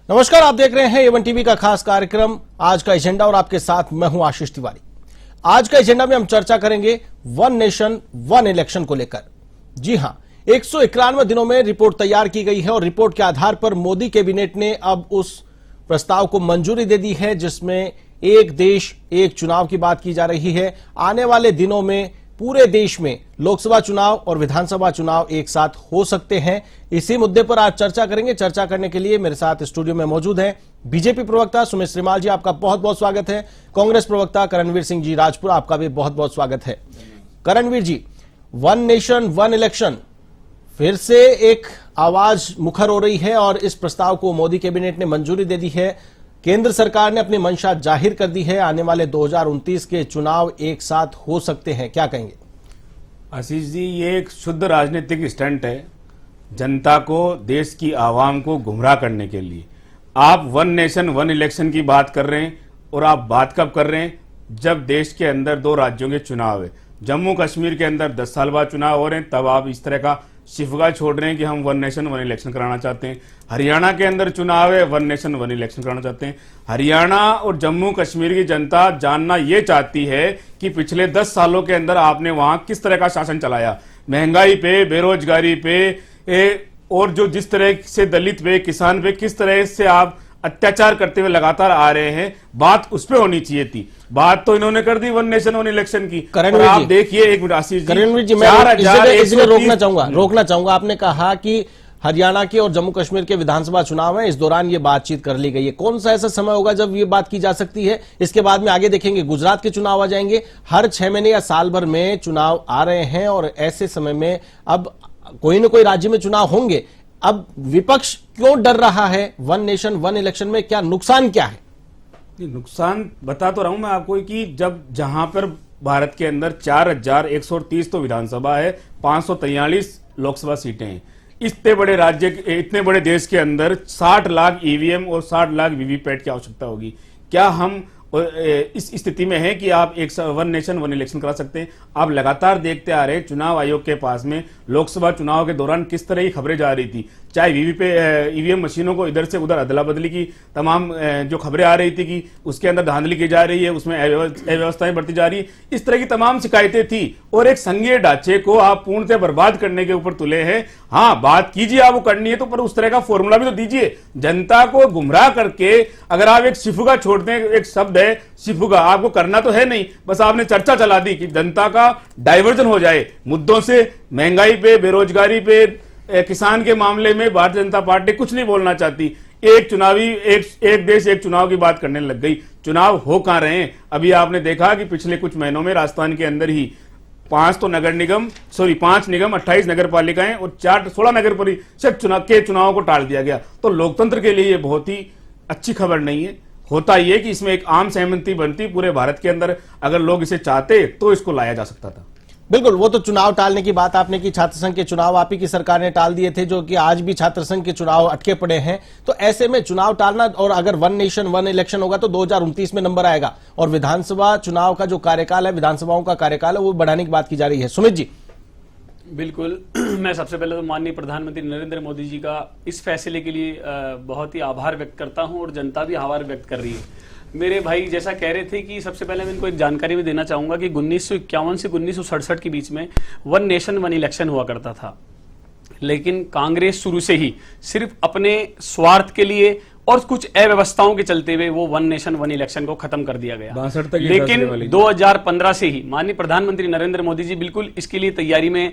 नमस्कार, आप देख रहे हैं एवन टीवी का खास कार्यक्रम आज का एजेंडा और आपके साथ मैं हूं आशीष तिवारी। आज का एजेंडा में हम चर्चा करेंगे वन नेशन वन इलेक्शन को लेकर। जी हां, 191 दिनों में रिपोर्ट तैयार की गई है और रिपोर्ट के आधार पर मोदी कैबिनेट ने अब उस प्रस्ताव को मंजूरी दे दी है जिसमें एक देश एक चुनाव की बात की जा रही है। आने वाले दिनों में पूरे देश में लोकसभा चुनाव और विधानसभा चुनाव एक साथ हो सकते हैं। इसी मुद्दे पर आज चर्चा करेंगे। चर्चा करने के लिए मेरे साथ स्टूडियो में मौजूद हैं बीजेपी प्रवक्ता सुमित श्रीमाल जी, आपका बहुत बहुत स्वागत है। कांग्रेस प्रवक्ता करणवीर सिंह जी राजपुर, आपका भी बहुत बहुत स्वागत है। करणवीर जी, वन नेशन वन इलेक्शन फिर से एक आवाज मुखर हो रही है और इस प्रस्ताव को मोदी कैबिनेट ने मंजूरी दे दी है। केंद्र सरकार ने अपनी मंशा जाहिर कर दी है। आने वाले 2029 के चुनाव एक साथ हो सकते हैं, क्या कहेंगे? आशीष जी, ये एक शुद्ध राजनीतिक स्टंट है, जनता को, देश की आवाम को गुमराह करने के लिए। आप वन नेशन वन इलेक्शन की बात कर रहे हैं और आप बात कब कर रहे हैं जब देश के अंदर 2 राज्यों के चुनाव है। जम्मू कश्मीर के अंदर 10 साल बाद चुनाव हो रहे हैं, तब आप इस तरह का शिफगा छोड़ रहे हैं कि हम वन नेशन वन इलेक्शन कराना चाहते हैं। हरियाणा के अंदर चुनाव है, वन नेशन वन इलेक्शन कराना चाहते हैं। हरियाणा और जम्मू कश्मीर की जनता जानना यह चाहती है कि पिछले 10 सालों के अंदर आपने वहां किस तरह का शासन चलाया, महंगाई पे, बेरोजगारी पे, और जो जिस तरह से दलित पे, किसान पे किस तरह से आप अत्याचार करते हुए लगातार आ रहे हैं, बात उस पे होनी चाहिए थी। बात तो इन्होंने कर दी वन नेशन वन इलेक्शन की। आप देखिए, एक मिनट आशीष जी, करणवीर जी, मैं इसलिए रोकना चाहूंगा। आपने कहा कि हरियाणा के और जम्मू कश्मीर के विधानसभा चुनाव है, इस दौरान ये बातचीत कर ली गई है। कौन सा ऐसा समय होगा जब ये बात की जा सकती है? इसके बाद में आगे देखेंगे, गुजरात के चुनाव आ जाएंगे। हर 6 महीने या साल भर में चुनाव आ रहे हैं और ऐसे समय में अब कोई न कोई राज्य में चुनाव होंगे। अब विपक्ष क्यों डर रहा है? वन नेशन वन इलेक्शन में क्या नुकसान क्या है? नुकसान बता तो रहा हूं मैं आपको कि जब जहां पर भारत के अंदर 4130 तो विधानसभा है, 543 लोकसभा सीटें हैं। इतने बड़े राज्य, इतने बड़े देश के अंदर 60 लाख ईवीएम और 60 लाख वीवीपैट की आवश्यकता होगी। क्या हम इस स्थिति में है कि आप एक वन नेशन वन इलेक्शन करा सकते हैं? आप लगातार देखते आ रहे हैं चुनाव आयोग के पास में लोकसभा चुनाव के दौरान किस तरह की खबरें जा रही थी, चाहे ईवीएम मशीनों को इधर से उधर अदला बदली की तमाम जो खबरें आ रही थी कि उसके अंदर धांधली की जा रही है, उसमें अव्यवस्थाएं बढ़ती जा रही है, इस तरह की तमाम शिकायतें थी और एक संघीय ढांचे को आप पूर्णतः बर्बाद करने के ऊपर तुले हैं। हाँ, बात कीजिए, आप वो करनी है तो, पर उस तरह का फॉर्मूला भी तो दीजिए। जनता को गुमराह करके अगर आप एक शिफुगा छोड़ते हैं, एक शब्द है शिफुगा, आपको करना तो है नहीं, बस आपने चर्चा चला दी कि जनता का डाइवर्जन हो जाए मुद्दों से। महंगाई पे, बेरोजगारी पे, किसान के मामले में भारतीय जनता पार्टी कुछ नहीं बोलना चाहती। एक चुनावी एक देश एक चुनाव की बात करने लग गई। चुनाव हो कहां रहे हैं? अभी आपने देखा कि पिछले कुछ महीनों में राजस्थान के अंदर ही 5 निगम, 28 नगर पालिकाएं और 16 नगर परिषद चुनाव को टाल दिया गया। तो लोकतंत्र के लिए ये बहुत ही अच्छी खबर नहीं है। होता यह कि इसमें एक आम सहमति बनती पूरे भारत के अंदर, अगर लोग इसे चाहते तो इसको लाया जा सकता था। बिल्कुल, वो तो चुनाव टालने की बात आपने की। छात्र संघ के चुनाव आप ही की सरकार ने टाल दिए थे, जो कि आज भी छात्र संघ के चुनाव अटके पड़े हैं। तो ऐसे में चुनाव टालना, और अगर वन नेशन वन इलेक्शन होगा तो 2029 में नंबर आएगा और विधानसभा चुनाव का जो कार्यकाल है, विधानसभाओं का कार्यकाल है, वो बढ़ाने की बात की जा रही है। सुमित जी। बिल्कुल, मैं सबसे पहले तो माननीय प्रधानमंत्री नरेंद्र मोदी जी का इस फैसले के लिए बहुत ही आभार व्यक्त करता हूं और जनता भी आभार व्यक्त कर रही है। मेरे भाई जैसा कह रहे थे कि सबसे पहले मैं इनको एक जानकारी भी देना चाहूंगा कि 1951 से 1967 के बीच में वन नेशन वन इलेक्शन हुआ करता था, लेकिन कांग्रेस शुरू से ही सिर्फ अपने स्वार्थ के लिए और कुछ अव्यवस्थाओं के चलते हुए वो वन नेशन वन इलेक्शन को खत्म कर दिया गया। लेकिन 2015 से ही माननीय प्रधानमंत्री नरेंद्र मोदी जी बिल्कुल इसके लिए तैयारी में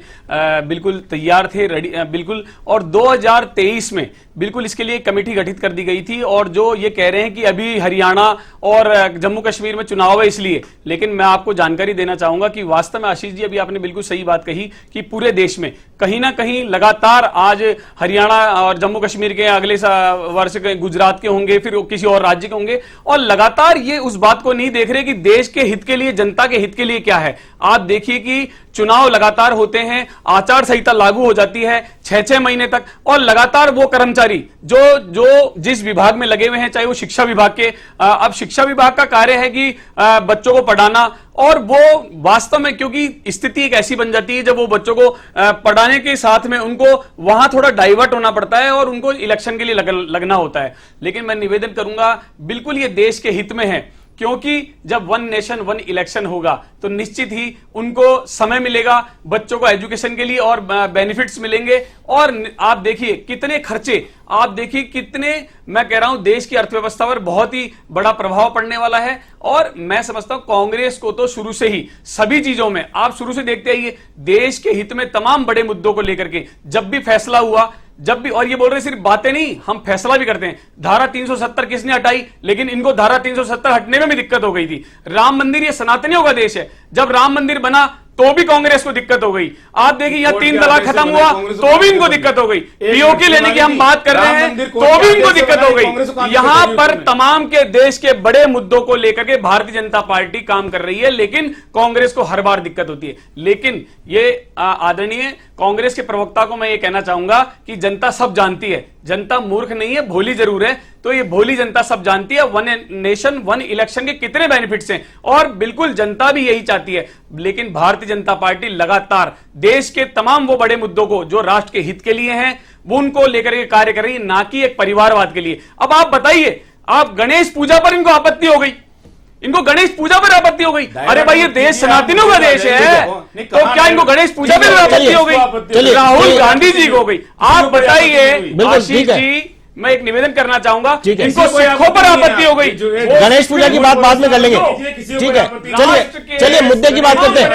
बिल्कुल तैयार थे, रेडी बिल्कुल। और 2023 में बिल्कुल इसके लिए कमेटी गठित कर दी गई थी। और जो ये कह रहे हैं कि अभी हरियाणा और जम्मू कश्मीर में चुनाव है इसलिए, लेकिन मैं आपको जानकारी देना चाहूंगा कि वास्तव में आशीष जी अभी आपने बिल्कुल सही बात कही कि पूरे देश में कहीं ना कहीं लगातार आज हरियाणा और जम्मू कश्मीर के अगले वर्ष के गुजरात के होंगे, फिर किसी और राज्य के होंगे, और लगातार ये उस बात को नहीं देख रहे कि देश के हित के लिए, जनता के हित के लिए क्या है। आप देखिए कि चुनाव लगातार होते हैं, आचार संहिता लागू हो जाती है 6-6 महीने तक, और लगातार वो कर्मचारी जो जिस विभाग में लगे हुए हैं, चाहे वो शिक्षा विभाग के, अब शिक्षा विभाग का कार्य है कि बच्चों को पढ़ाना, और वो वास्तव में क्योंकि स्थिति एक ऐसी बन जाती है जब वो बच्चों को पढ़ाने के साथ में उनको वहां थोड़ा डाइवर्ट होना पड़ता है और उनको इलेक्शन के लिए लगना होता है। लेकिन मैं निवेदन करूंगा बिल्कुल ये देश के हित में है, क्योंकि जब वन नेशन वन इलेक्शन होगा तो निश्चित ही उनको समय मिलेगा बच्चों को एजुकेशन के लिए और बेनिफिट्स मिलेंगे। और आप देखिए कितने खर्चे, आप देखिए कितने, मैं कह रहा हूं देश की अर्थव्यवस्था पर बहुत ही बड़ा प्रभाव पड़ने वाला है। और मैं समझता हूं कांग्रेस को तो शुरू से ही सभी चीजों में, आप शुरू से देखते आइए, देश के हित में तमाम बड़े मुद्दों को लेकर के जब भी फैसला हुआ, जब भी, और ये बोल रहे सिर्फ बातें नहीं, हम फैसला भी करते हैं। धारा 370 किसने हटाई, लेकिन इनको धारा 370 हटने में भी दिक्कत हो गई थी। राम मंदिर, ये सनातनियों का देश है, जब राम मंदिर बना तो भी कांग्रेस को दिक्कत हो गई। आप देखिए यहां 3 तलाक खत्म हुआ तो भी इनको दिक्कत हो गई। पीओके लेने की हम बात कर रहे हैं तो भी इनको दिक्कत हो गई। यहां पर तमाम के देश के बड़े मुद्दों को लेकर के भारतीय जनता पार्टी काम कर रही है, लेकिन कांग्रेस को हर बार दिक्कत होती है। लेकिन ये आदरणीय कांग्रेस के प्रवक्ता को मैं ये कहना चाहूंगा कि जनता सब जानती है, जनता मूर्ख नहीं है, भोली जरूर है। तो ये भोली जनता सब जानती है वन नेशन वन इलेक्शन के कितने बेनिफिट्स हैं, और बिल्कुल जनता भी यही चाहती है। लेकिन भारतीय जनता पार्टी लगातार देश के तमाम वो बड़े मुद्दों को जो राष्ट्र के हित के लिए हैं वो उनको लेकर के कार्य कर रही है, ना कि एक परिवारवाद के लिए। अब आप बताइए, आप गणेश पूजा पर इनको आपत्ति हो गई, इनको गणेश पूजा पर आपत्ति हो गई। अरे भाई ये देश सनातनियों का देश है, तो क्या इनको गणेश पूजा पर आपत्ति हो गई? राहुल गांधी जी को हो गई। आप बताइए आशीष जी, मैं एक निवेदन करना चाहूंगा, इनको सिखों पर आपत्ति हो गई। गणेश पूजा की बात बाद में कर लेंगे, ठीक है। चलिए मुद्दे की बात करते हैं,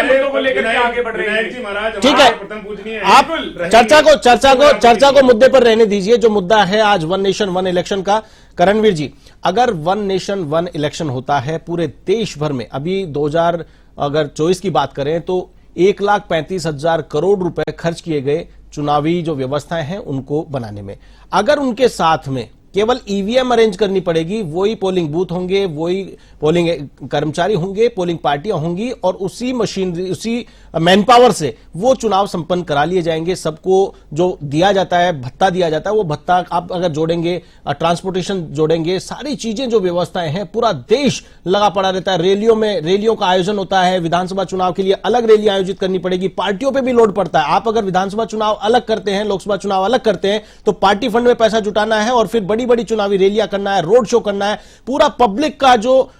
ठीक है। आप चर्चा को मुद्दे पर रहने दीजिए। जो मुद्दा है आज वन नेशन वन इलेक्शन का, करणवीर जी, अगर वन नेशन वन इलेक्शन होता है पूरे देश भर में, अभी 2024 की बात करें तो 1,35,000 करोड़ रुपए खर्च किए गए चुनावी जो व्यवस्थाएं हैं उनको बनाने में। अगर उनके साथ में केवल ईवीएम अरेंज करनी पड़ेगी, वही पोलिंग बूथ होंगे, वही पोलिंग कर्मचारी होंगे, पोलिंग पार्टियां होंगी, और उसी मशीनरी, उसी मैन पावर से वो चुनाव संपन्न करा लिए जाएंगे। सबको जो दिया जाता है, भत्ता दिया जाता है, वो भत्ता आप अगर जोड़ेंगे, ट्रांसपोर्टेशन जोड़ेंगे, सारी चीजें जो व्यवस्थाएं हैं, पूरा देश लगा पड़ा रहता है। रैलियों का आयोजन होता है, विधानसभा चुनाव के लिए अलग रैली आयोजित करनी पड़ेगी, पार्टियों पर भी लोड पड़ता है। आप अगर विधानसभा चुनाव अलग करते हैं, लोकसभा चुनाव अलग करते हैं, तो पार्टी फंड में पैसा जुटाना है और फिर बड़ी चुनावी रैलियां करना है, रोड शो करना है। पूरा पब्लिक का जो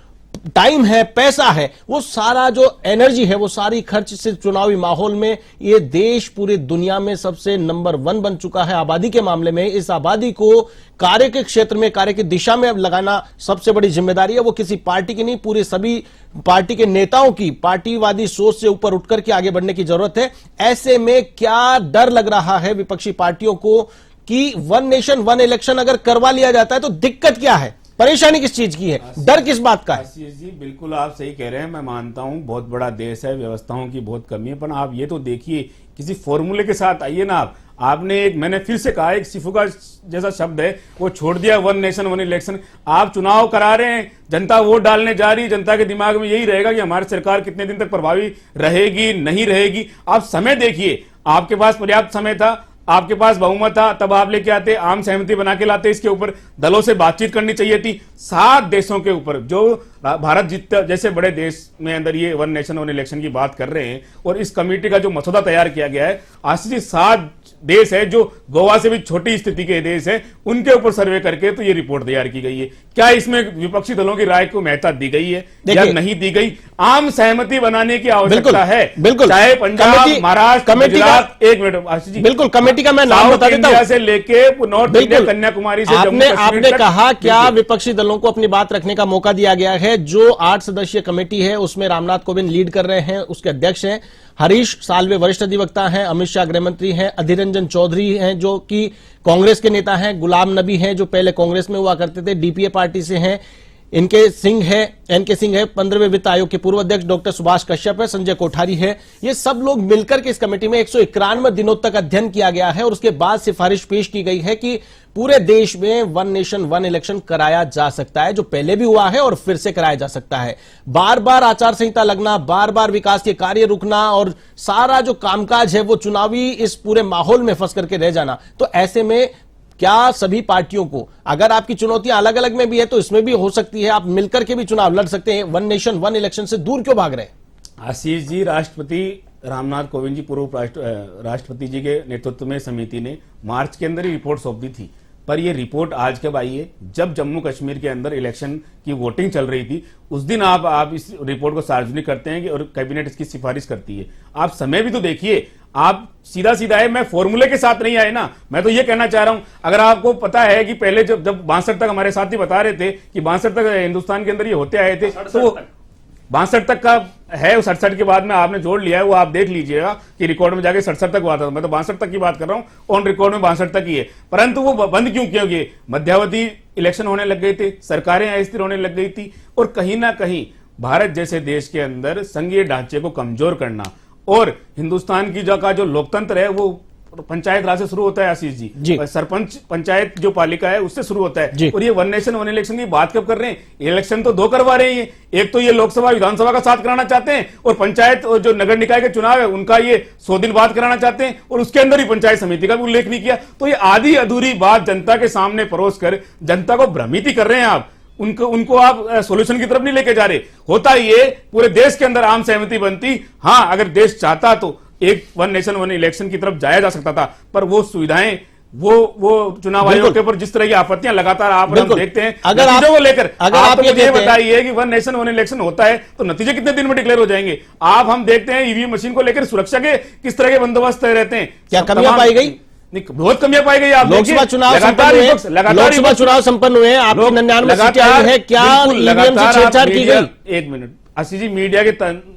टाइम है, पैसा है, वो सारा जो एनर्जी है, वो सारी खर्च सिर्फ चुनावी माहौल में। ये देश पूरी दुनिया में सबसे नंबर 1 बन चुका है आबादी के मामले में। इस आबादी को कार्य के क्षेत्र में, कार्य की दिशा में लगाना सबसे बड़ी जिम्मेदारी है। वो किसी पार्टी की नहीं, पूरे सभी पार्टी के नेताओं की पार्टीवादी सोच से ऊपर उठकर के आगे बढ़ने की जरूरत है। ऐसे में क्या डर लग रहा है विपक्षी पार्टियों को कि वन नेशन वन इलेक्शन अगर करवा लिया जाता है तो दिक्कत क्या है, परेशानी किस चीज की है, डर किस बात का है? जी बिल्कुल आप सही कह रहे हैं। मैं मानता हूं बहुत बड़ा देश है, व्यवस्थाओं की बहुत कमी है, पर आप ये तो देखिए किसी फॉर्मूले के साथ आइए ना। आपने एक, मैंने फिर से कहा, एक सिफू का जैसा शब्द है वो छोड़ दिया, वन नेशन वन इलेक्शन। आप चुनाव करा रहे हैं, जनता वोट डालने जा रही, जनता के दिमाग में यही रहेगा कि हमारी सरकार कितने दिन तक प्रभावी रहेगी नहीं रहेगी। आप समय देखिए, आपके पास पर्याप्त समय था, आपके पास बहुमत था, तब आप लेके आते, आम सहमति बना के लाते, इसके ऊपर दलों से बातचीत करनी चाहिए थी। 7 देशों के ऊपर, जो भारत जितना जैसे बड़े देश में अंदर ये वन नेशन वन इलेक्शन की बात कर रहे हैं, और इस कमेटी का जो मसौदा तैयार किया गया है, आशीष जी 7 देश है जो गोवा से भी छोटी स्थिति के देश है, उनके ऊपर सर्वे करके तो ये रिपोर्ट तैयार की गई है। क्या इसमें विपक्षी दलों की राय को महत्ता दी गई है या नहीं दी गई? आम सहमति बनाने की आवश्यकता है, बिल्कुल, चाहे पंजाब, महाराष्ट्र, गुजरात। एक मिनट आशीष जी, बिल्कुल कमेटी का मैं नाम बता देता हूं, से लेके नॉर्थ इंडिया, कन्याकुमारी से आपने कहा क्या विपक्षी दलों को अपनी बात रखने का मौका दिया गया है। जो 8 सदस्यीय कमेटी है उसमें रामनाथ कोविंद लीड कर रहे हैं, उसके अध्यक्ष हैं, हरीश साल्वे वरिष्ठ अधिवक्ता हैं, अमित शाह गृह मंत्री हैं, अधीर रंजन चौधरी हैं जो कि कांग्रेस के नेता हैं, गुलाम नबी हैं जो पहले कांग्रेस में हुआ करते थे, डीपीए पार्टी से हैं, एनके सिंह है 15वें वित्त आयोग के पूर्व अध्यक्ष, डॉक्टर सुभाष कश्यप है, संजय कोठारी है। ये सब लोग मिलकर के इस कमेटी में 191 दिनों तक अध्ययन किया गया है और उसके बाद सिफारिश पेश की गई है कि पूरे देश में वन नेशन वन इलेक्शन कराया जा सकता है, जो पहले भी हुआ है और फिर से कराया जा सकता है। बार बार आचार संहिता लगना, बार बार विकास के कार्य रुकना और सारा जो कामकाज है वो चुनावी इस पूरे माहौल में फंस करके रह जाना। तो ऐसे में क्या सभी पार्टियों को, अगर आपकी चुनौतियां अलग अलग में भी है तो इसमें भी हो सकती है, आप मिलकर के भी चुनाव लड़ सकते हैं। वन नेशन वन इलेक्शन से दूर क्यों भाग रहे हैं? आशीष जी, राष्ट्रपति रामनाथ कोविंद जी, पूर्व राष्ट्रपति जी के नेतृत्व में समिति ने मार्च के अंदर ही रिपोर्ट सौंप दी थी। पर ये रिपोर्ट आज कब आई है? जब जम्मू कश्मीर के अंदर इलेक्शन की वोटिंग चल रही थी, उस दिन आप इस रिपोर्ट को सार्वजनिक करते हैं और कैबिनेट इसकी सिफारिश करती है। आप समय भी तो देखिए, आप सीधा सीधा है, मैं फॉर्मूले के साथ नहीं आए ना। मैं तो ये कहना चाह रहा हूं, अगर आपको पता है कि पहले जब 62 तक हमारे साथी बता रहे थे कि 62 तक हिंदुस्तान के अंदर ये होते आए थे, तो 62 तक का है, 67 के बाद में आपने जोड़ लिया है, वो आप देख लीजिएगा कि रिकॉर्ड में जाके 67 तक हुआ था। मैं तो 62 तक की बात कर रहा हूं, ऑन रिकॉर्ड में 62 तक ही है। परंतु वो बंद क्यों किया गया? मध्यावधि इलेक्शन होने लग गए थे, सरकारें अस्थिर होने लग गई थी, और कहीं ना कहीं भारत जैसे देश के अंदर संघीय ढांचे को कमजोर करना, और हिंदुस्तान की जो लोकतंत्र है वो पंचायत राज से शुरू होता है आशीष जी, सरपंच पंचायत जो पालिका है उससे शुरू होता है। और ये वन नेशन वन इलेक्शन की बात कब कर रहे हैं? इलेक्शन तो दो करवा रहे हैं, एक तो ये लोकसभा विधानसभा का साथ कराना चाहते हैं, और पंचायत और जो नगर निकाय के चुनाव है उनका ये 100 दिन बाद कराना चाहते हैं, और उसके अंदर ही पंचायत समिति का भी उल्लेख नहीं किया। तो ये आधी अधूरी बात जनता के सामने परोस कर जनता को भ्रमित ही कर रहे हैं आप। उनको आप सॉल्यूशन की तरफ नहीं लेके जा रहे। होता ये पूरे देश के अंदर आम सहमति बनती, हाँ अगर देश चाहता तो एक वन नेशन वन इलेक्शन की तरफ जाया जा सकता था, पर वो सुविधाएं वो चुनाव आयोग के ऊपर जिस तरह की आपत्तियां लगातार आप देखते हैं, अगर नतीजों को लेकर आप तो ये बताइए कि वन नेशन वन इलेक्शन होता है तो नतीजे कितने दिन में डिक्लेयर हो जाएंगे? आप हम देखते हैं ईवीएम मशीन को लेकर सुरक्षा के किस तरह के बंदोबस्त रहते हैं। क्या कमियां पाई गई? बहुत कमियां पाई गई। आप लोकसभा चुनाव संपन्न हुए, आपकी 99 सीटें आई है, क्या ईवीएम से छेड़छाड़ की गई? एक मिनट आशीष जी, मीडिया के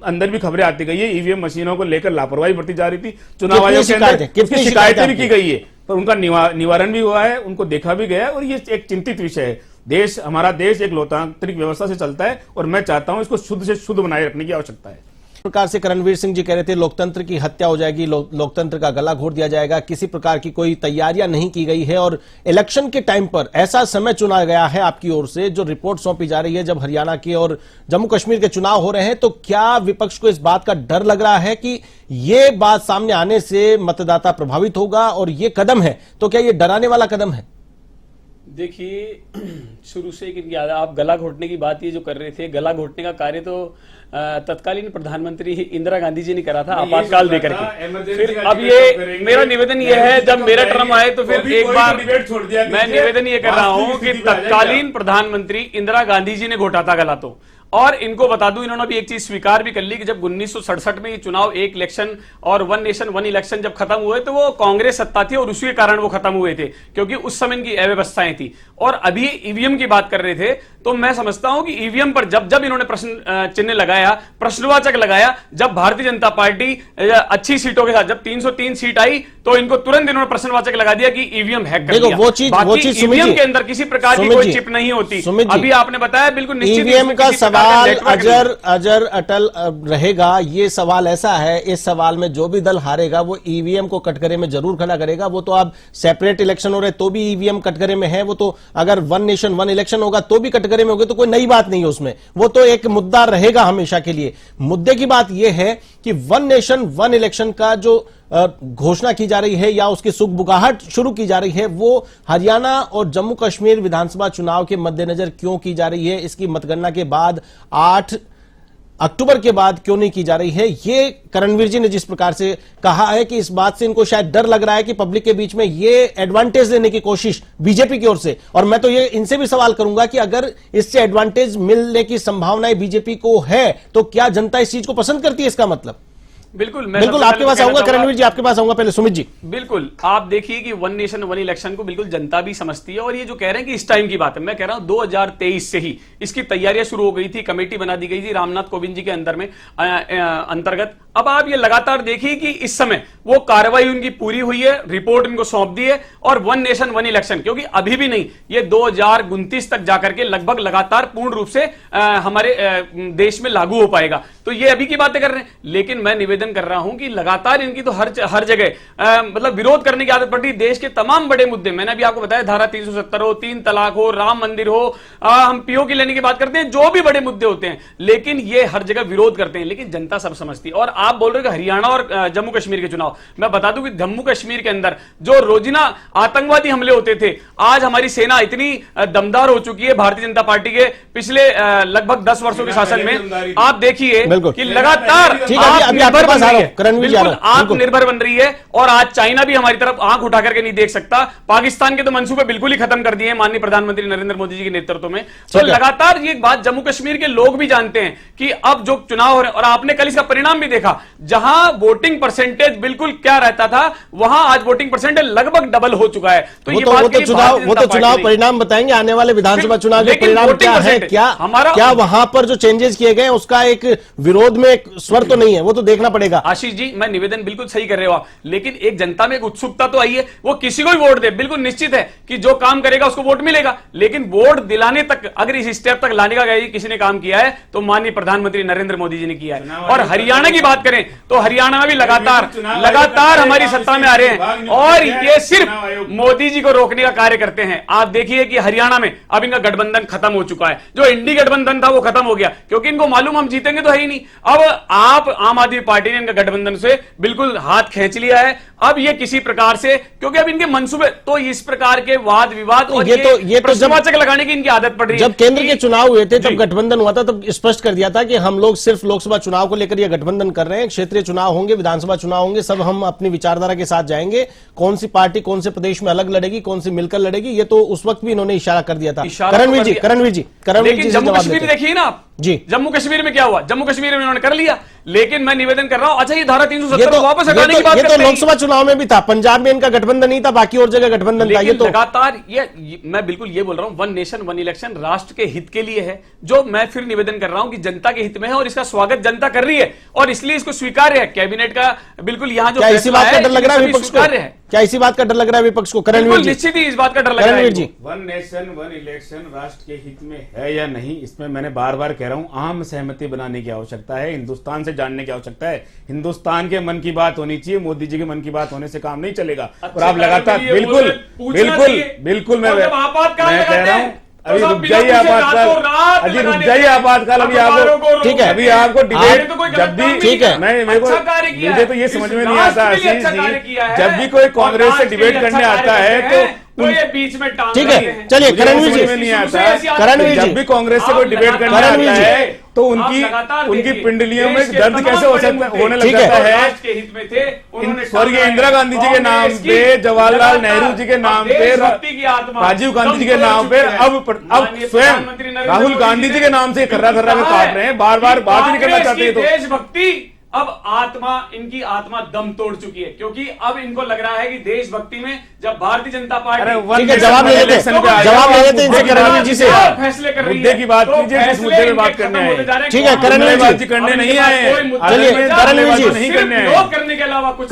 अंदर भी खबरें आती गई है, ईवीएम मशीनों को लेकर लापरवाही बरती जा रही थी, चुनाव आयोग के अंदर कितनी शिकायतें भी की गई है, पर उनका निवारण भी हुआ है, उनको देखा भी गया है, और ये एक चिंतित विषय है। हमारा देश एक लोकतांत्रिक व्यवस्था से चलता है, और मैं चाहता हूं इसको शुद्ध से शुद्ध बनाए रखने की आवश्यकता है। प्रकार से करणवीर सिंह जी कह रहे थे लोकतंत्र की हत्या हो जाएगी, लोकतंत्र का गला घोट दिया जाएगा, किसी प्रकार की कोई तैयारियां नहीं की गई है, और इलेक्शन के टाइम पर ऐसा समय चुना गया है आपकी ओर से जो रिपोर्ट सौंपी जा रही है जब हरियाणा के और जम्मू कश्मीर के चुनाव हो रहे हैं, तो क्या विपक्ष को इस बात का डर लग रहा है कि ये बात सामने आने से मतदाता प्रभावित होगा, और ये कदम है तो क्या ये डराने वाला कदम है? देखिए, शुरू से आप गला घोटने की बात ये जो कर रहे थे, गला घोटने का कार्य तो तत्कालीन प्रधानमंत्री इंदिरा गांधी जी ने करा था आपातकाल देकर के। फिर अब ये मेरा निवेदन ये है, जब मेरा टर्म आए तो फिर एक बार मैं निवेदन ये कर रहा हूं कि तत्कालीन प्रधानमंत्री इंदिरा गांधी जी ने घोटा था गला। तो और इनको बता दूं, इन्होंने भी एक चीज स्वीकार भी कर ली कि जब 1967 में ये चुनाव एक इलेक्शन और वन नेशन वन इलेक्शन जब खत्म हुए तो वो कांग्रेस सत्ता थी, और उसी के कारण वो खत्म हुए थे, क्योंकि उस समय की अव्यवस्थाएं थी। और अभी ईवीएम की बात कर रहे थे, तो मैं समझता हूं कि ईवीएम पर जब जब इन्होंने प्रश्न चिन्ह लगाया, प्रश्नवाचक लगाया, जब भारतीय जनता पार्टी अच्छी सीटों के साथ जब 303 सीट आई, तो इनको तुरंत इन्होंने प्रश्नवाचक लगा दिया कि ईवीएम हैक कर दिया। वो चीज ईवीएम के अंदर किसी प्रकार की कोई चिप नहीं होती। अभी आपने बताया बिल्कुल निश्चित सवाल अजर अटल रहेगा। ये सवाल ऐसा है, इस सवाल में जो भी दल हारेगा वो ईवीएम को कटघरे में जरूर खड़ा करेगा। वो तो आप सेपरेट इलेक्शन हो रहे तो भी ईवीएम कटघरे में है, वो तो अगर वन नेशन वन इलेक्शन होगा तो भी कटघरे में होगा, तो कोई नई बात नहीं है उसमें, वो तो एक मुद्दा रहेगा हमेशा के लिए। मुद्दे की बात यह है कि वन नेशन वन इलेक्शन का जो घोषणा की जा रही है या उसकी सुगबुगाहट शुरू की जा रही है, वो हरियाणा और जम्मू कश्मीर विधानसभा चुनाव के मद्देनजर क्यों की जा रही है, इसकी मतगणना के बाद 8 अक्टूबर के बाद क्यों नहीं की जा रही है? ये करणवीर जी ने जिस प्रकार से कहा है कि इस बात से इनको शायद डर लग रहा है कि पब्लिक के बीच में ये एडवांटेज लेने की कोशिश बीजेपी की ओर से, और मैं तो ये इनसे भी सवाल करूंगा कि अगर इससे एडवांटेज मिलने की संभावनाएं बीजेपी को है तो क्या जनता इस चीज को पसंद करती है? इसका मतलब बिल्कुल आपके पास आऊंगा करणवीर जी, आपके पास आऊंगा, पहले सुमित जी। बिल्कुल, आप देखिए कि वन नेशन वन इलेक्शन को बिल्कुल जनता भी समझती है, और ये जो कह रहे हैं कि इस टाइम की बात है, मैं कह रहा हूं 2023 से ही इसकी तैयारियां शुरू हो गई थी, कमेटी बना दी गई थी रामनाथ कोविंद जी के अंदर में अंतर्गत। अब आप ये लगातार देखिए कि इस समय वो कार्रवाई उनकी पूरी हुई है, रिपोर्ट इनको सौंप दी है, और वन नेशन वन इलेक्शन क्योंकि अभी भी नहीं, ये 2029 तक जाकर के लगभग लगातार पूर्ण रूप से हमारे देश में लागू हो पाएगा। तो ये अभी की बातें कर रहे हैं, लेकिन मैं निवेदन कर रहा हूं कि लगातार इनकी तो हर जगह मतलब विरोध करने की आदत पड़ी। देश के तमाम बड़े मुद्दे, मैंने अभी आपको बताया, धारा 370 हो, 3 तलाक हो, राम मंदिर हो, हम पीओ की लेने की बात करते हैं, जो भी बड़े मुद्दे होते हैं, लेकिन ये हर जगह विरोध करते हैं, लेकिन जनता सब समझती है। और आप बोल रहे हो हरियाणा और जम्मू कश्मीर के चुनाव, मैं बता दूं कि जम्मू कश्मीर के अंदर जो रोजिना आतंकवादी हमले होते थे, आज हमारी सेना इतनी दमदार हो चुकी है भारतीय जनता पार्टी के पिछले लगभग 10 वर्षों के शासन में। आप देखिए कि लगातार बन रही है, करणवीर जी, बिल्कुल बिल्कुल। आत्मनिर्भर बन रही है। और आज चाइना भी हमारी तरफ आंख उठा करके नहीं देख सकता। पाकिस्तान के तो मंसूबे बिल्कुल ही खत्म कर दिए हैं माननीय प्रधानमंत्री नरेंद्र मोदी जी के नेतृत्व में। तो लगातार ये बात जम्मू कश्मीर के लोग भी जानते हैं कि अब जो चुनाव हो रहे हैं, और आपने कल इसका परिणाम भी देखा, जहां वोटिंग परसेंटेज बिल्कुल क्या रहता था, वहां आज वोटिंग परसेंटेज लगभग डबल हो चुका है। तो ये बात के लिए वो तो चुनाव परिणाम बताएंगे, आने वाले विधानसभा चुनाव के परिणाम क्या है, क्या वहां पर जो चेंजेस किए गए उसका एक विरोध में एक स्वर तो नहीं है, वो तो देखना पड़ेगा। आशीष जी, मैं निवेदन बिल्कुल सही कर रहे हो आप, लेकिन एक जनता में एक उत्सुकता तो आई है, वो किसी को भी वोट दे, बिल्कुल निश्चित है कि जो काम करेगा उसको वोट मिलेगा। लेकिन वोट दिलाने तक अगर इस स्टेप तक लाने का किसी ने काम किया है तो माननीय प्रधानमंत्री नरेंद्र मोदी जी ने किया है। और हरियाणा की बात करें तो हरियाणा में भी लगातार हमारी सत्ता में आ रहे हैं, और ये सिर्फ मोदी जी को रोकने का कार्य करते हैं। आप देखिए कि हरियाणा में अब इनका गठबंधन खत्म हो चुका है, जो इंडी गठबंधन था वो खत्म हो गया, क्योंकि इनको मालूम हम जीतेंगे तो है ही नहीं। अब आप आम आदमी पार्टी ने इनका गठबंधन से बिल्कुल हाथ खींच लिया है। अब ये किसी प्रकार से, क्योंकि अब इनके मंसूबे तो इस प्रकार के वाद विवाद और ये प्रश्नवाचक लगाने की इनकी आदत पड़ रही है। जब केंद्र के चुनाव हुए थे, तब गठबंधन हुआ था, तब स्पष्ट कर दिया था कि हम लोग सिर्फ लोकसभा चुनाव को लेकर यह गठबंधन कर रहे हैं, क्षेत्रीय चुनाव होंगे, विधानसभा चुनाव होंगे, सब हम अपनी विचारधारा के साथ जाएंगे। कौन सी पार्टी कौन से प्रदेश में अलग लड़ेगी, कौन सी मिलकर लड़ेगी, ये तो उस वक्त भी इन्होंने इशारा कर दिया था। करणवीर जी जम्मू कश्मीर देखिए ना आप, जी जम्मू कश्मीर में क्या हुआ, जम्मू कश्मीर में इन्होंने कर लिया। लेकिन मैं निवेदन कर रहा हूं, अच्छा ये धारा 370 को वापस हटाने की बात करते हैं। लोकसभा चुनाव में भी था, पंजाब में इनका गठबंधन नहीं था, बाकी और जगह गठबंधन था। ये तो लगातार ये मैं बिल्कुल ये बोल रहा हूं, वन नेशन वन इलेक्शन राष्ट्र के हित के लिए है, जो मैं फिर निवेदन कर रहा हूं कि जनता के हित में है, और इसका स्वागत जनता कर रही है, और इसलिए इसको स्वीकार्य है। कैबिनेट का बिल्कुल यहां जो इसी बात का डर लग रहा है विपक्ष को, क्या इसी बात का डर लग रहा है विपक्ष को? करणवीर जी, निश्चित ही इस बात का डर लग रहा है। वन नेशन वन इलेक्शन राष्ट्र के हित में है या नहीं, इसमें मैंने बार बार कह रहा हूं, आम सहमति बनाने की आवश्यकता है, हिंदुस्तान से जानने की आवश्यकता है। हिंदुस्तान के मन की बात होनी चाहिए, मोदी जी के मन की बात होने से काम नहीं चलेगा। और आप लगातार बिल्कुल मैं कह रहा हूं, अभी रुक जाइए आपातकाल, अभी रुक जाइए आपातकाल, अभी आपको ठीक है, अभी आपको डिबेट जब भी ठीक है, मुझे तो ये समझ में नहीं आता आशीष जी, जब भी कोई कांग्रेस से डिबेट करने आता है तो ये बीच में ठीक है। चलिए करणवीर जी, नहीं आता, करणवीर जब भी कांग्रेस से कोई डिबेट करने आता है तो उनकी पिंडलियों में दर्द कैसे होने लग जाता है। स्वर्गीय इंदिरा गांधी जी के नाम पे, जवाहरलाल नेहरू जी के नाम पे, राजीव गांधी जी के नाम पे, अब स्वयं राहुल गांधी जी के नाम से खर्रा खर्रा में काट रहे हैं, बार बार बात नहीं करना चाहते। तो देशभक्ति अब इनकी आत्मा दम तोड़ चुकी है, क्योंकि अब इनको लग रहा है कि देशभक्ति में जब भारतीय जनता पार्टी जवाब ले लेते हैं करणवीर जी से, फैसले कर रही है, मुद्दे की बात कीजिए, जिस मुद्दे में बात करने आए। ठीक है करणवीर जी, करने नहीं आए, चलिए करणवीर जी नहीं करने विरोध करने के अलावा कुछ।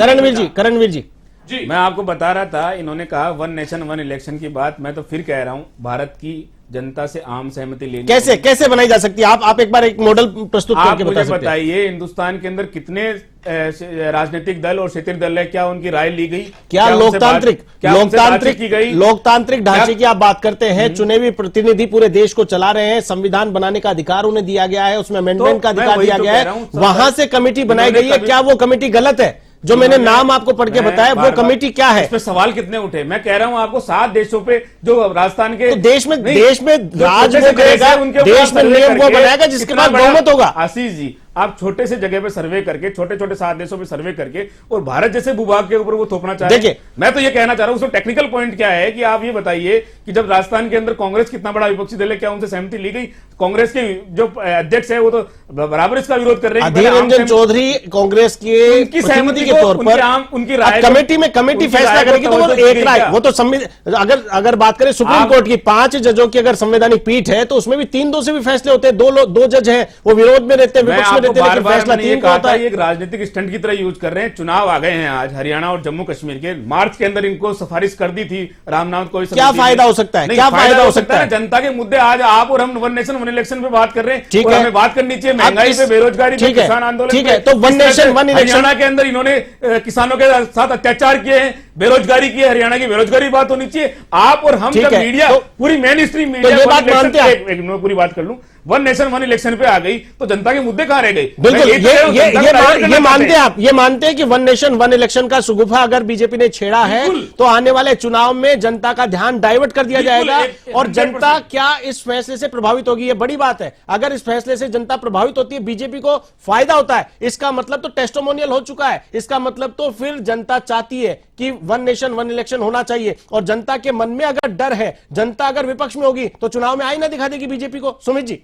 करणवीर जी, मैं आपको बता रहा था, इन्होंने कहा वन नेशन वन इलेक्शन की बात, मैं तो फिर कह रहा हूं, भारत की जनता से आम सहमति लेनी कैसे बनाई जा सकती है? आप एक बार एक मॉडल प्रस्तुत करके बता सकते हैं। बताइए, हिंदुस्तान के अंदर कितने राजनीतिक दल और क्षेत्रीय दल है, क्या उनकी राय ली गई? क्या लोकतांत्रिक ढांचे की आप बात करते हैं? चुने हुए प्रतिनिधि पूरे देश को चला रहे हैं, संविधान बनाने का अधिकार उन्हें दिया गया है, उसमें अमेंडमेंट का अधिकार दिया गया है, वहां से कमेटी बनाई गई है। क्या वो कमेटी गलत है? जो मैंने नाम आपको पढ़ के बताया, वो कमेटी क्या है? इस पे सवाल कितने उठे? मैं कह रहा हूं आपको, 7 देशों पे जो राजस्थान के, तो देश में राज वो करेगा, देश में नियम वो बनाएगा जिसके पास बहुमत होगा। आशीष जी, आप छोटे से जगह पे सर्वे करके, छोटे 7 देशों पे सर्वे करके, और भारत जैसे भूभाग के ऊपर वो थोपना चाह रहे हैं। मैं तो ये कहना चाह रहा हूं, उसमें टेक्निकल पॉइंट क्या है कि आप ये बताइए कि जब राजस्थान के अंदर कांग्रेस कितना बड़ा विपक्षी दल है, क्या उनसे सहमति ली गई? कांग्रेस के जो अध्यक्ष है वो तो बराबर इसका विरोध कर रहे हैं। अधीर रंजन चौधरी कांग्रेस के सहमति के तौर पर उनकी राय, कमेटी फैसला करेगी, तो वो एक राय, वो तो अगर बात करें सुप्रीम कोर्ट की 5 जजों की अगर संवैधानिक पीठ है, तो उसमें भी 3-2 से भी फैसले होते हैं। 2 जज हैं, वो विरोध में रहते हैं, विपक्ष में रहते हैं, लेकिन फैसला 3 का होता है। एक राजनीतिक स्टंट की तरह यूज कर रहे हैं। चुनाव आ गए हैं आज हरियाणा और जम्मू कश्मीर के, मार्च के अंदर इनको सिफारिश कर दी थी रामनाथ को। क्या फायदा हो सकता है? क्या फायदा हो सकता है? जनता के मुद्दे आज आप और हम वन नेशन वन इलेक्शन पे बात कर रहे हैं, ठीक है, हमें बात करनी चाहिए महंगाई पे, बेरोजगारी पे, किसान आंदोलन, ठीक है। तो one nation one election, Haryana के अंदर इन्होंने किसानों के साथ अत्याचार किए हैं, बेरोजगारी की है, हरियाणा की बेरोजगारी बात होनी चाहिए। आप और हम जब मीडिया, पूरी मेन स्ट्रीम मीडिया, ये बात मानते हैं, पूरी बात कर लूं, वन नेशन वन इलेक्शन पे आ गई तो जनता के मुद्दे कहां रह जाएंगे। बिल्कुल, मैं तो कह रहा हूं, जनता को डाइवर्ट करना मानते चाहते हैं आप, ये मानते हैं कि वन नेशन वन इलेक्शन का शुगुफा अगर बीजेपी ने छेड़ा है तो आने वाले चुनाव में जनता का ध्यान डाइवर्ट कर दिया जाएगा और जनता क्या इस फैसले से प्रभावित होगी? ये बड़ी बात है। अगर इस फैसले से जनता प्रभावित होती है, बीजेपी को फायदा होता है, इसका मतलब तो टेस्टिमोनियल हो चुका है। इसका मतलब तो फिर जनता चाहती है कि वन नेशन वन इलेक्शन होना चाहिए और जनता के मन में अगर डर है, जनता अगर विपक्ष में होगी तो चुनाव में आईना दिखा देगी बीजेपी को। सुमित जी,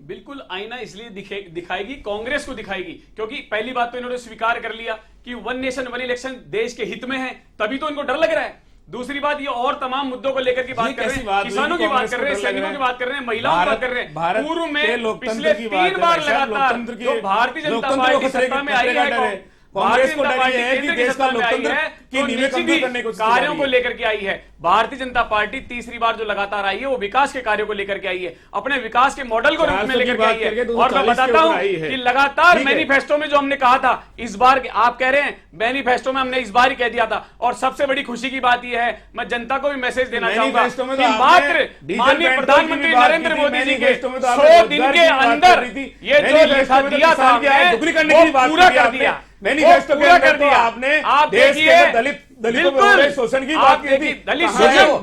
बिल्कुल आईना इसलिए दिखाएगी, कांग्रेस को दिखाएगी, क्योंकि पहली बात तो इन्होंने स्वीकार कर लिया कि वन नेशन वन इलेक्शन देश के हित में है, तभी तो इनको डर लग रहा है। दूसरी बात, ये और तमाम मुद्दों को लेकर की बात कर रहे हैं, किसानों की बात कर रहे हैं, सैनिकों की बात कर रहे हैं, महिलाओं की बात कर रहे हैं। पूर्व में पिछले 3 बार लगातार जो भारतीय जनता पार्टी सत्ता में आई है, कांग्रेस को डर ये है कि देश का लोकतंत्र की नींवें कमजोर करने को कार्यों को लेकर के आई है। भारतीय जनता पार्टी तीसरी बार जो लगातार आई है वो विकास के कार्यों को लेकर के आई है, अपने विकास के मॉडल को रूप में लेकर के आई है। और मैं बताता हूं कि लगातार मैनिफेस्टो में जो हमने कहा था, इस बार आप कह रहे हैं मैनिफेस्टो में हमने इस बार ही कह दिया था। और सबसे बड़ी खुशी की बात यह है, मैं जनता को भी मैसेज देना चाहूंगा कि मात्र माननीय प्रधानमंत्री नरेंद्र मोदी जी के 100 दिन के अंदर ये जो लिखा दिया था वो पूरा कर दिया, मैनिफेस्टो पूरा कर दिया। आपने आप देश के दलितों में हो रहे शोषण की बात की थी।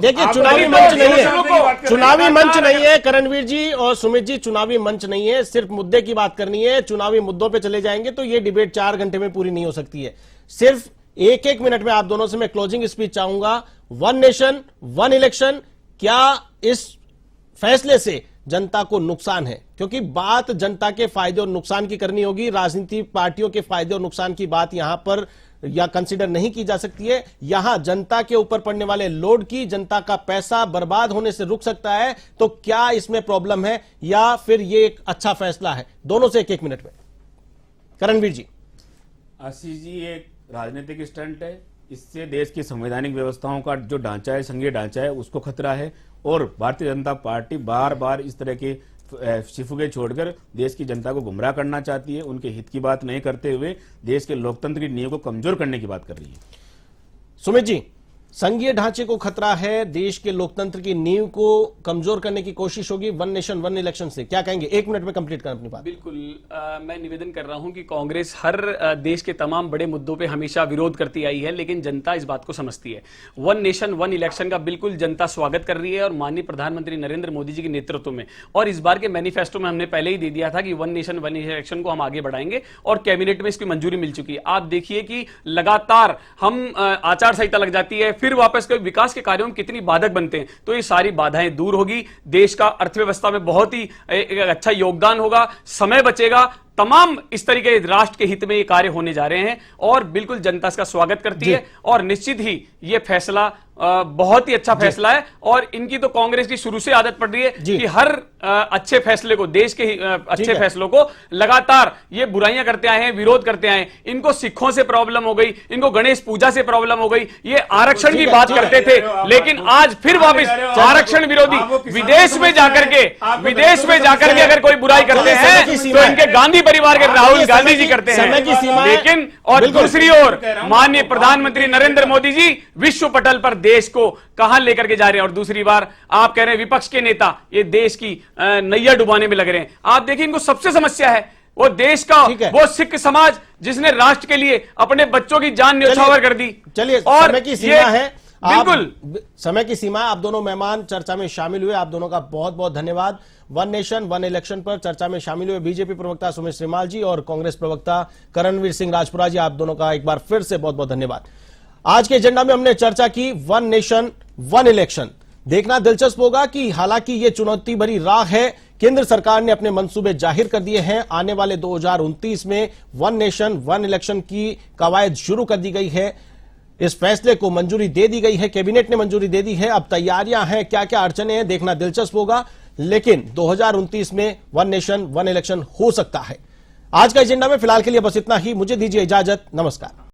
देखिए चुनावी मंच नहीं है, चुनावी मंच नहीं है करणवीर जी और सुमित जी, चुनावी मंच नहीं है, सिर्फ मुद्दे की बात करनी है। चुनावी मुद्दों पे चले जाएंगे तो ये डिबेट 4 घंटे में पूरी नहीं हो सकती है। सिर्फ 1-1 मिनट में आप दोनों से मैं क्लोजिंग स्पीच चाहूंगा। वन नेशन वन इलेक्शन, क्या इस फैसले से जनता को नुकसान है? क्योंकि बात जनता के फायदे और नुकसान की करनी होगी, राजनीतिक पार्टियों के फायदे और नुकसान की बात यहां पर या कंसीडर नहीं की जा सकती है। यहां जनता के ऊपर पड़ने वाले लोड की, जनता का पैसा बर्बाद होने से रुक सकता है, तो क्या इसमें प्रॉब्लम है या फिर ये एक अच्छा फैसला है? दोनों से 1-1 मिनट में। करणवीर जी। आशीष जी, एक राजनीतिक स्टंट है, इससे देश की संवैधानिक व्यवस्थाओं का जो ढांचा है, संघीय ढांचा है, उसको खतरा है। और भारतीय जनता पार्टी बार बार इस तरह के शिफुगे छोड़कर देश की जनता को गुमराह करना चाहती है, उनके हित की बात नहीं करते हुए देश के लोकतंत्र की नींव को कमजोर करने की बात कर रही है। सुमित जी, संघीय ढांचे को खतरा है, देश के लोकतंत्र की नींव को कमजोर करने की कोशिश होगी वन नेशन वन इलेक्शन से, क्या कहेंगे? 1 मिनट में कंप्लीट करें अपनी बात। बिल्कुल, मैं निवेदन कर रहा हूं कि कांग्रेस हर देश के तमाम बड़े मुद्दों पे हमेशा विरोध करती आई है, लेकिन जनता इस बात को समझती है। वन नेशन वन इलेक्शन का बिल्कुल जनता स्वागत कर रही है और माननीय प्रधानमंत्री नरेंद्र मोदी जी के नेतृत्व में, और इस बार के मैनिफेस्टो में हमने पहले ही दे दिया था कि वन नेशन वन इलेक्शन को हम आगे बढ़ाएंगे और कैबिनेट में इसकी मंजूरी मिल चुकी है। आप देखिए कि लगातार हम आचार संहिता लग जाती है, फिर वापस विकास के कार्यों में कितनी बाधक बनते हैं, तो ये सारी बाधाएं दूर होगी, देश का अर्थव्यवस्था में बहुत ही अच्छा योगदान होगा, समय बचेगा, तमाम इस तरीके राष्ट्र के हित में ये कार्य होने जा रहे हैं और बिल्कुल जनता इसका स्वागत करती है। और निश्चित ही ये फैसला बहुत ही अच्छा फैसला है और इनकी तो कांग्रेस की शुरू से आदत पड़ रही है कि हर अच्छे फैसले को, देश के अच्छे फैसलों को लगातार ये बुराइयां करते आए हैं, विरोध करते आए हैं। इनको सिखों से प्रॉब्लम हो गई, इनको गणेश पूजा से प्रॉब्लम हो गई, ये आरक्षण की बात करते थे, लेकिन आज फिर वापस आरक्षण विरोधी विदेश में जाकर के अगर कोई बुराई करते हैं तो इनके गांधी परिवार के राहुल गांधी जी करते हैं। लेकिन और दूसरी ओर माननीय प्रधानमंत्री नरेंद्र मोदी जी विश्व पटल पर देश को कहां लेकर के जा रहे हैं। और दूसरी बार आप कह रहे हैं विपक्ष के नेता ये देश की नैया डुबाने में लग रहे हैं। आप देखिए, इनको सबसे समस्या है वो देश का वो सिख समाज जिसने राष्ट्र के लिए अपने बच्चों की जान न्यौछावर कर दी। चलिए, समय की सीमा है, बिल्कुल समय की सीमा है। आप दोनों मेहमान चर्चा में शामिल हुए, आप दोनों का बहुत बहुत धन्यवाद। वन नेशन वन इलेक्शन पर चर्चा में शामिल हुए बीजेपी प्रवक्ता सुमित श्रीमाल जी और कांग्रेस प्रवक्ता करणवीर सिंह राजपुरा जी, आप दोनों का एक बार फिर से बहुत बहुत धन्यवाद। आज के एजेंडा में हमने चर्चा की वन नेशन वन इलेक्शन। देखना दिलचस्प होगा कि हालांकि यह चुनौती भरी राह है, केंद्र सरकार ने अपने मंसूबे जाहिर कर दिए हैं। आने वाले 2029 में वन नेशन वन इलेक्शन की कवायद शुरू कर दी गई है। इस फैसले को मंजूरी दे दी गई है, कैबिनेट ने मंजूरी दे दी है। अब तैयारियां हैं, क्या क्या अड़चने हैं, देखना दिलचस्प होगा, लेकिन 2029 में वन नेशन वन इलेक्शन हो सकता है। आज का एजेंडा में फिलहाल के लिए बस इतना ही। मुझे दीजिए इजाजत, नमस्कार।